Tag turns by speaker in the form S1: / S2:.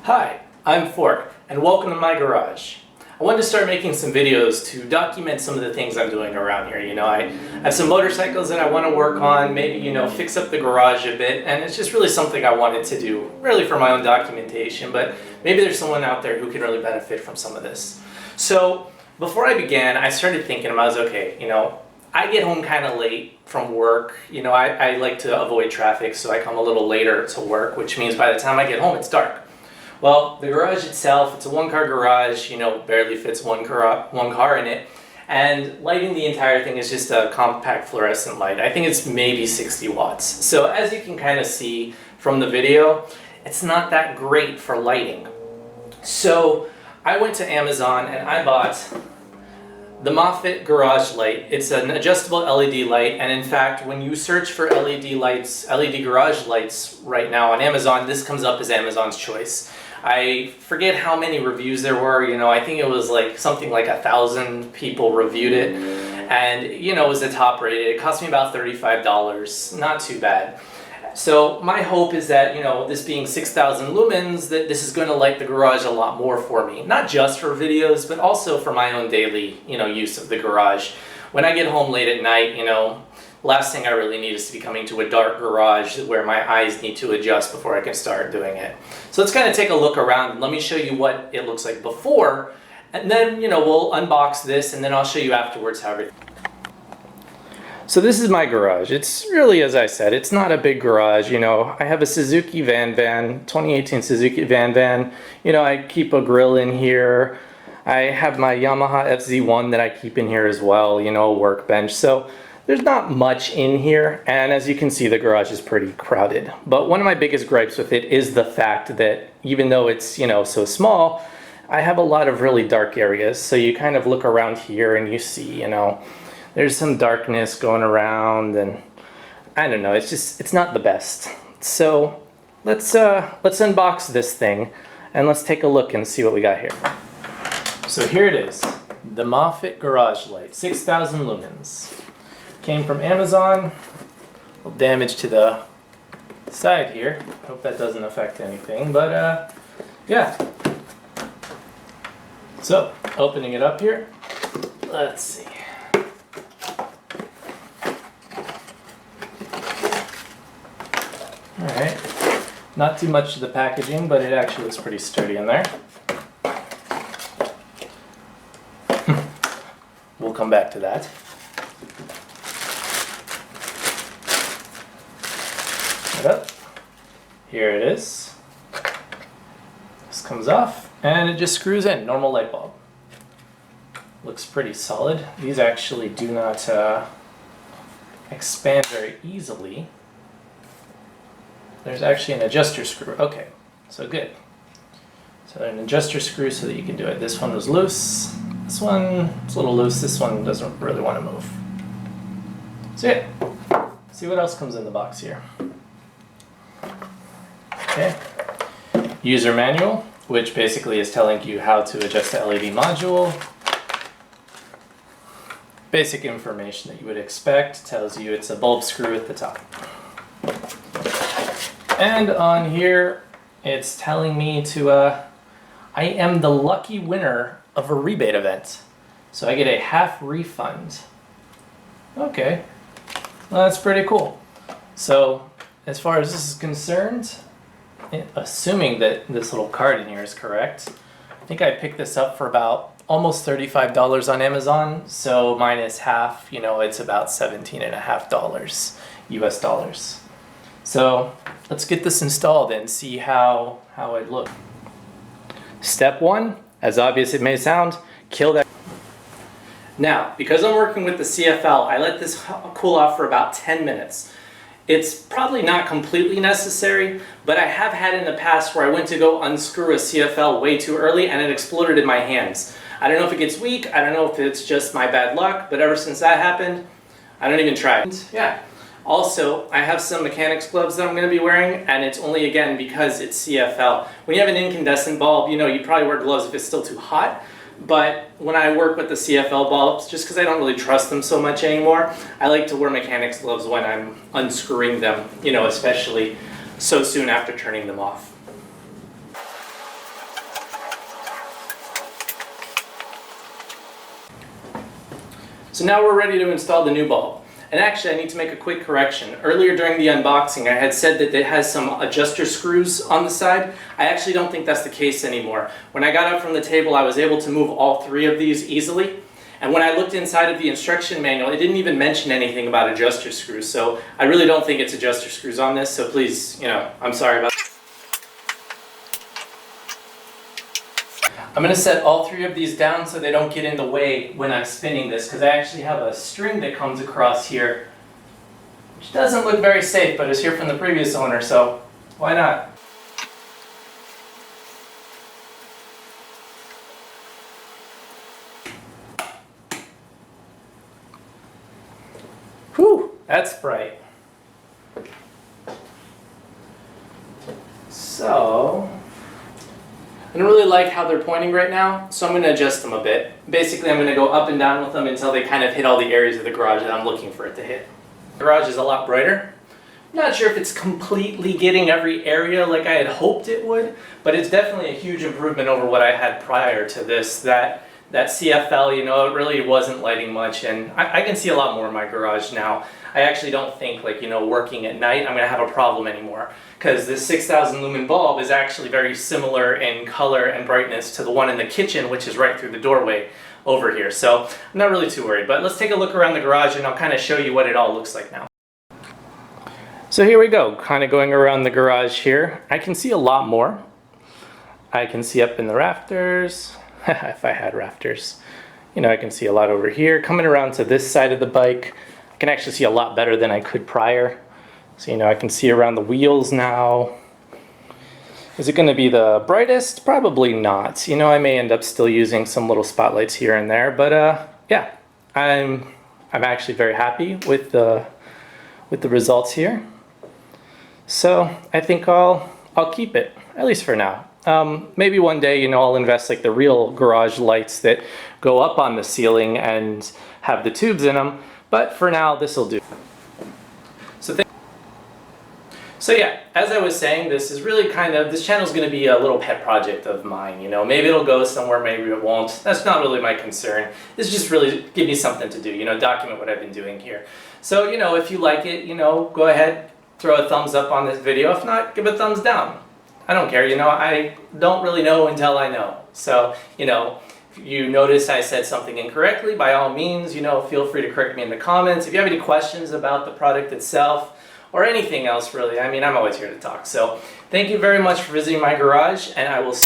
S1: Hi, I'm Fork, and welcome to my garage. I wanted to start making some videos to document some of the things I'm doing around here. I have some motorcycles that I want to work on, maybe, fix up the garage a bit, and it's just really something I wanted to do, really for my own documentation, but maybe there's someone out there who can really benefit from some of this. So, before I began, I started thinking about, I get home kind of late from work. I like to avoid traffic, so I come a little later to work, which means by the time I get home, it's dark. Well, the garage itself, it's a one-car garage, barely fits one car in it, and lighting the entire thing is just a compact fluorescent light. I think it's maybe 60 watts. So as you can kind of see from the video, it's not that great for lighting. So I went to Amazon and I bought the MOFUT garage light. It's an adjustable LED light, and in fact, when you search for LED lights, LED garage lights right now on Amazon, this comes up as Amazon's choice. I forget how many reviews there were. I think it was something like 1,000 people reviewed it, and it was a top rated. It cost me about $35, not too bad. So my hope is that, this being 6,000 lumens, that this is going to light the garage a lot more for me. Not just for videos, but also for my own daily, use of the garage. When I get home late at night, last thing I really need is to be coming to a dark garage where my eyes need to adjust before I can start doing it. So let's kind of take a look around and let me show you what it looks like before, and then, we'll unbox this and then I'll show you afterwards how everything. So this is my garage. It's really, as I said, it's not a big garage. I have a Suzuki van, 2018 Suzuki van. I keep a grill in here. I have my Yamaha FZ1 that I keep in here as well, a workbench. So there's not much in here, and as you can see, the garage is pretty crowded. But one of my biggest gripes with it is the fact that even though it's, so small, I have a lot of really dark areas. So you kind of look around here and you see, there's some darkness going around, and I don't know, it's not the best. So let's unbox this thing and let's take a look and see what we got here. So here it is, the MOFUT garage light, 6,000 lumens. Came from Amazon. A little damage to the side here. Hope that doesn't affect anything, but yeah. So opening it up here, let's see. Alright, not too much of the packaging, but it actually looks pretty sturdy in there. We'll come back to that. Up. Here it is. This comes off and it just screws in, normal light bulb. Looks pretty solid. These actually do not expand very easily. There's actually an adjuster screw. Okay, so good. So an adjuster screw so that you can do it. This one was loose. This one is a little loose. This one doesn't really want to move. So yeah, see what else comes in the box here. Okay. User manual, which basically is telling you how to adjust the LED module. Basic information that you would expect. Tells you it's a bulb screw at the top. And on here, it's telling me to, I am the lucky winner of a rebate event. So I get a half refund. Okay, well, that's pretty cool. So as far as this is concerned, assuming that this little card in here is correct, I think I picked this up for about almost $35 on Amazon. So minus half, it's about $17.50 US dollars. So let's get this installed and see how it looks. Step one, as obvious it may sound, kill that. Now, because I'm working with the CFL, I let this cool off for about 10 minutes. It's probably not completely necessary, but I have had in the past where I went to go unscrew a CFL way too early and it exploded in my hands. I don't know if it gets weak, I don't know if it's just my bad luck, but ever since that happened, I don't even try it. Yeah. Also, I have some mechanics gloves that I'm going to be wearing, and it's only, again, because it's CFL. When you have an incandescent bulb, you'd probably wear gloves if it's still too hot. But when I work with the CFL bulbs, just because I don't really trust them so much anymore, I like to wear mechanics gloves when I'm unscrewing them, especially so soon after turning them off. So now we're ready to install the new bulb. And actually I need to make a quick correction. Earlier during the unboxing I had said that it has some adjuster screws on the side. I actually don't think that's the case anymore. When I got up from the table I was able to move all three of these easily. And when I looked inside of the instruction manual, it didn't even mention anything about adjuster screws. So I really don't think it's adjuster screws on this, so please, I'm sorry about that. I'm going to set all three of these down so they don't get in the way when I'm spinning this, because I actually have a string that comes across here, which doesn't look very safe, but is here from the previous owner, so why not? Whew, that's bright. So, I don't really like how they're pointing right now, so I'm going to adjust them a bit. Basically, I'm going to go up and down with them until they kind of hit all the areas of the garage that I'm looking for it to hit. The garage is a lot brighter. I'm not sure if it's completely getting every area like I had hoped it would, but it's definitely a huge improvement over what I had prior to this. That CFL, it really wasn't lighting much, and I can see a lot more in my garage now. I actually don't think, working at night, I'm going to have a problem anymore, because this 6,000 lumen bulb is actually very similar in color and brightness to the one in the kitchen, which is right through the doorway over here. So I'm not really too worried, but let's take a look around the garage and I'll kind of show you what it all looks like now. So here we go, kind of going around the garage here. I can see a lot more. I can see up in the rafters. If I had rafters. I can see a lot over here. Coming around to this side of the bike, I can actually see a lot better than I could prior. So, I can see around the wheels now. Is it going to be the brightest? Probably not. I may end up still using some little spotlights here and there, but yeah, I'm actually very happy with the results here. So I think I'll keep it, at least for now. Maybe one day, I'll invest like the real garage lights that go up on the ceiling and have the tubes in them, but for now this will do. So yeah, as I was saying, this is really this channel is going to be a little pet project of mine, maybe it'll go somewhere, maybe it won't. That's not really my concern. It's just really give me something to do, document what I've been doing here. So, if you like it, go ahead, throw a thumbs up on this video. If not, give a thumbs down. I don't care, I don't really know until I know. So, if you notice I said something incorrectly, by all means, feel free to correct me in the comments. If you have any questions about the product itself, or anything else really, I'm always here to talk. So, thank you very much for visiting my garage, and I will see